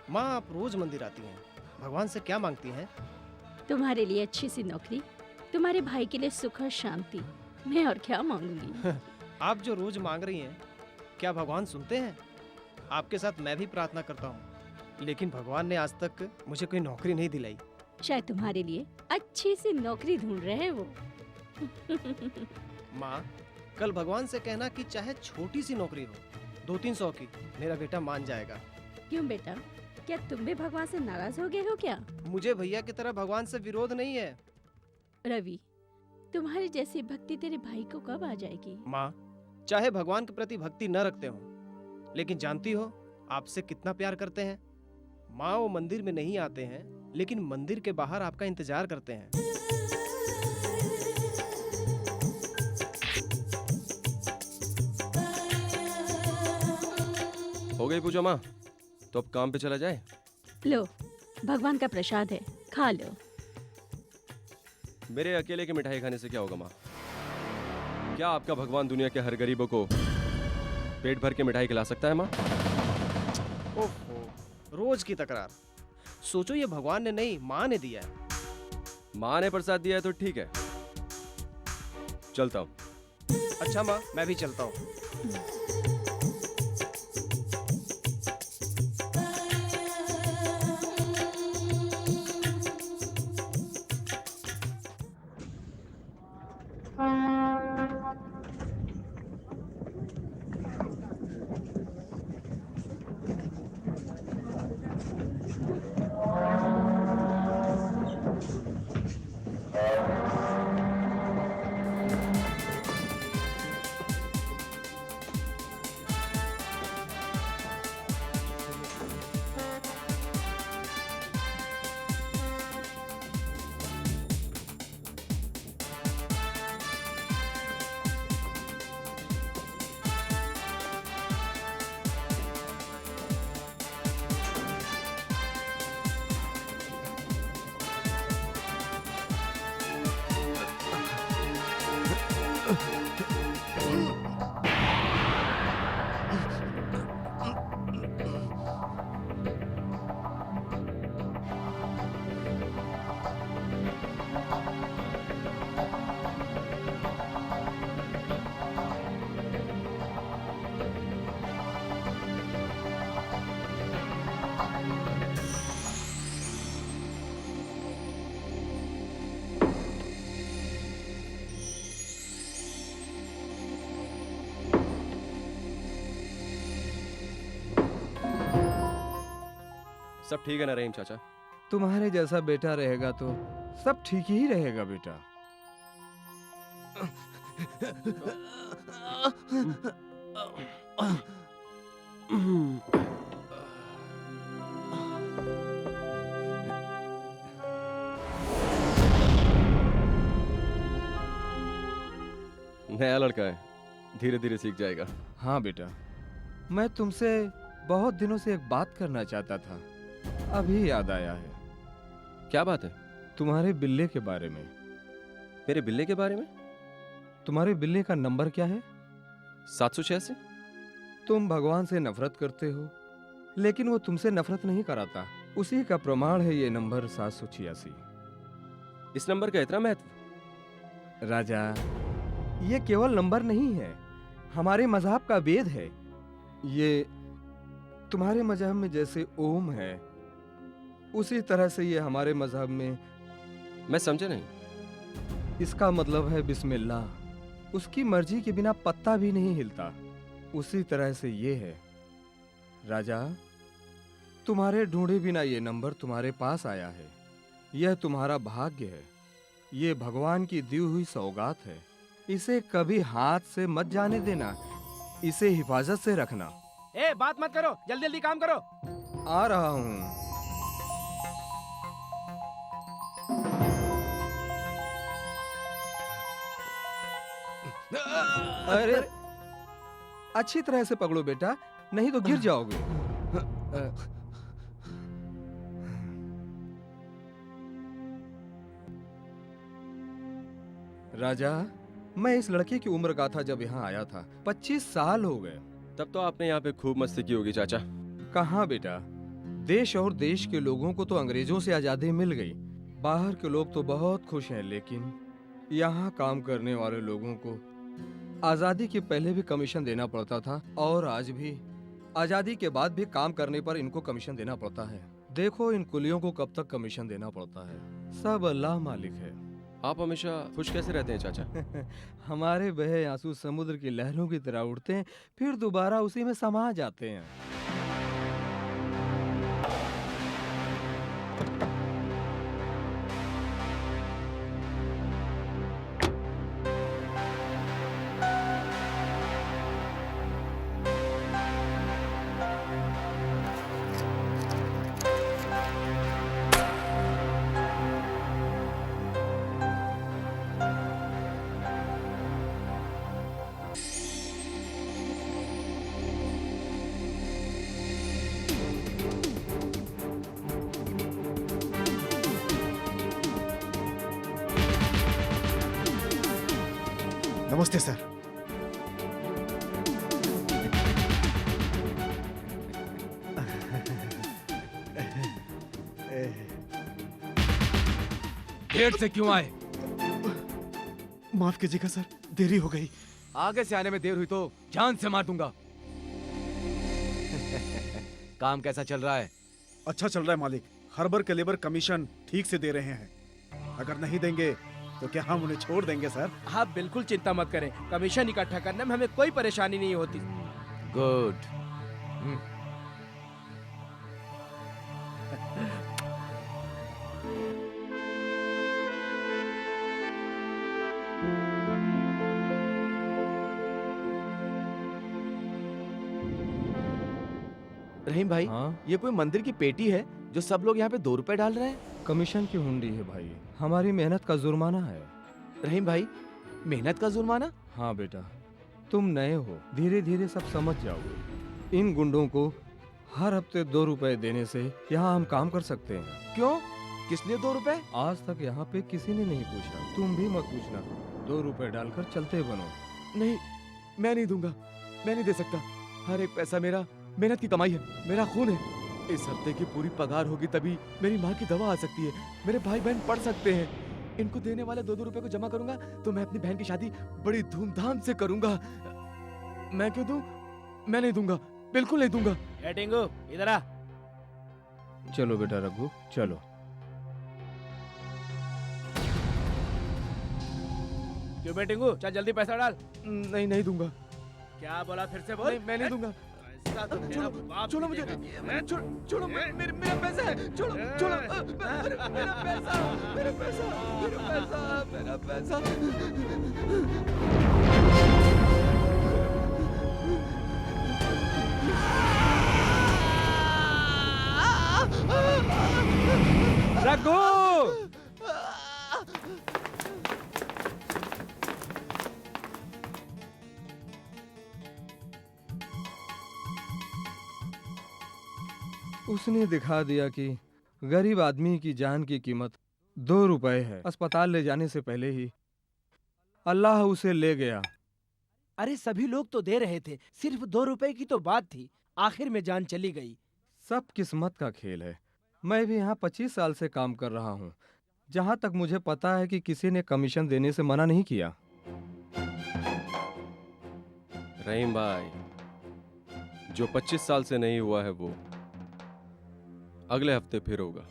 माँ, आप रोज मंदिर आती हैं, भगवान से क्या मांगती हैं? तुम्हारे लिए अच्छी सी नौकरी, तुम्हारे भाई के लिए सुख और शांति। मैं और क्या मांगूंगी। आप जो रोज मांग रही हैं, क्या भगवान सुनते हैं? आपके साथ मैं भी प्रार्थना करता हूँ, लेकिन भगवान ने आज तक मुझे कोई नौकरी नहीं दिलाई। शायद तुम्हारे लिए अच्छी सी नौकरी ढूंढ रहे हैं वो। माँ, कल भगवान से कहना कि चाहे छोटी सी नौकरी हो, 200-300 की, मेरा बेटा मान जाएगा। क्यों बेटा, क्या तुम भी भगवान से नाराज हो गए हो क्या? मुझे भैया की तरह भगवान से विरोध नहीं है। रवि, तुम्हारी जैसी भक्ति तेरे भाई को कब आ जाएगी? माँ, चाहे भगवान के प्रति भक्ति न रखते हो, लेकिन जानती हो आपसे कितना प्यार करते हैं। माँ, वो मंदिर में नहीं आते हैं, लेकिन मंदिर के बाहर आपका इंतजार करते हैं। हो गई पूजा माँ, तो अब काम पे चला जाए। लो, भगवान का प्रसाद है, खा लो। मेरे अकेले की मिठाई खाने से क्या होगा माँ? क्या आपका भगवान दुनिया के हर गरीबों को पेट भर के मिठाई खिला सकता है माँ? ओहो, रोज की तकरार। सोचो ये भगवान ने नहीं, माँ ने दिया है। माँ ने प्रसाद दिया है तो ठीक है, चलता हूँ। अच्छा माँ, मैं भी चलता हूँ। सब ठीक है ना रहीम चाचा? तुम्हारे जैसा बेटा रहेगा तो सब ठीक ही रहेगा बेटा। नया लड़का है, धीरे धीरे सीख जाएगा। हाँ बेटा, मैं तुमसे बहुत दिनों से एक बात करना चाहता था, अभी याद आया है। क्या बात है? तुम्हारे बिल्ले के बारे में। मेरे बिल्ले के बारे में? तुम्हारे बिल्ले का नंबर क्या है? 786। तुम भगवान से नफरत करते हो, लेकिन वो तुमसे नफरत नहीं कराता। उसी का प्रमाण है ये नंबर 786। इस नंबर का इतना महत्व? राजा, ये केवल नंबर नहीं है, हमारे मजहब का वेद है। ये तुम्हारे मजहब में जैसे ओम है, उसी तरह से ये हमारे मजहब में। मैं समझा नहीं। इसका मतलब है बिस्मिल्लाह। उसकी मर्जी के बिना पत्ता भी नहीं हिलता। उसी तरह से ये है। राजा, तुम्हारे ढूंढे बिना ये नंबर तुम्हारे पास आया है। यह तुम्हारा भाग्य है। ये भगवान की दी हुई सौगात है। इसे कभी हाथ से मत जाने देना। इसे हिफाजत से रखना। ए, बात मत करो, जल्दी जल्दी काम करो। आ रहा हूं। अरे, अच्छी तरह से पकड़ो बेटा, नहीं तो गिर जाओगे। राजा, मैं इस लड़के की उम्र का था जब यहाँ आया था। 25 साल हो गए। तब तो आपने यहाँ पे खूब मस्ती की होगी चाचा। कहाँ बेटा, देश और देश के लोगों को तो अंग्रेजों से आजादी मिल गई, बाहर के लोग तो बहुत खुश हैं, लेकिन यहाँ काम करने वाले लोगों को आजादी के पहले भी कमीशन देना पड़ता था और आज भी आजादी के बाद भी काम करने पर इनको कमीशन देना पड़ता है। देखो इन कुलियों को कब तक कमीशन देना पड़ता है, सब अल्लाह मालिक है। आप हमेशा खुश कैसे रहते हैं चाचा? हमारे बहे आंसू समुद्र की लहरों की तरह उठते हैं, फिर दोबारा उसी में समा जाते हैं। नमस्ते सर। देर से क्यों आए? माफ कीजिएगा सर, देरी हो गई। आगे से आने में देर हुई तो जान से मार दूंगा। काम कैसा चल रहा है? अच्छा चल रहा है मालिक, हर के लेबर कमीशन ठीक से दे रहे हैं। अगर नहीं देंगे तो क्या हम उन्हें छोड़ देंगे सर? आप बिल्कुल चिंता मत करें, कमीशन इकट्ठा करने में हमें कोई परेशानी नहीं होती। गुड। रहीम भाई, हाँ, ये कोई मंदिर की पेटी है जो सब लोग यहाँ पे 2 रुपए डाल रहे हैं? कमीशन की हुंडी है भाई, हमारी मेहनत का जुर्माना है। रहीम भाई, मेहनत का जुर्माना? हाँ बेटा, तुम नए हो, धीरे धीरे सब समझ जाओगे। इन गुंडों को हर हफ्ते 2 रुपए देने से यहाँ हम काम कर सकते हैं। क्यों? किस लिए 2 रुपए? आज तक यहाँ पे किसी ने नहीं पूछा, तुम भी मत पूछना। 2 रुपए डालकर चलते बनो। नहीं, मैं नहीं दूंगा, मैं नहीं दे सकता। हर एक पैसा मेरा मेहनत की कमाई है, मेरा खून है। इस हफ्ते की पूरी पगार होगी तभी मेरी माँ की दवा आ सकती है, मेरे भाई बहन पढ़ सकते हैं। इनको देने वाले 2-2 रुपए को जमा करूंगा तो मैं अपनी बहन की शादी बड़ी धूमधाम से करूंगा। मैं क्यों दूं? मैं नहीं दूंगा, बिल्कुल नहीं दूंगा। ए टिंगू, इधर आ। चलो बेटा रघु, चलो। क्यों बे टिंगू, चल जल्दी पैसा डाल। नहीं, नहीं दूंगा। क्या बोला, फिर से बोल। नहीं, मैं नहीं दूंगा। पैसा तो तेरा बाप छोड़ो मुझे, देगा। छोड़ो, मेरा पैसा है, छोड़ो, मेरा पैसा, मेरा पैसा। रघु! उसने दिखा दिया कि गरीब आदमी की जान की कीमत 2 रुपए है। अस्पताल ले जाने से पहले ही अल्लाह उसे ले गया। अरे सभी लोग तो दे रहे थे, सिर्फ 2 रुपए की तो बात थी, आखिर में जान चली गई। सब किस्मत का खेल है। मैं भी यहाँ 25 साल से काम कर रहा हूँ। जहाँ तक मुझे पता है कि किसी ने कमीशन देने से मना नहीं किया। रहीम भाई, जो 25 साल से नहीं हुआ है वो अगले हफ्ते फिर होगा।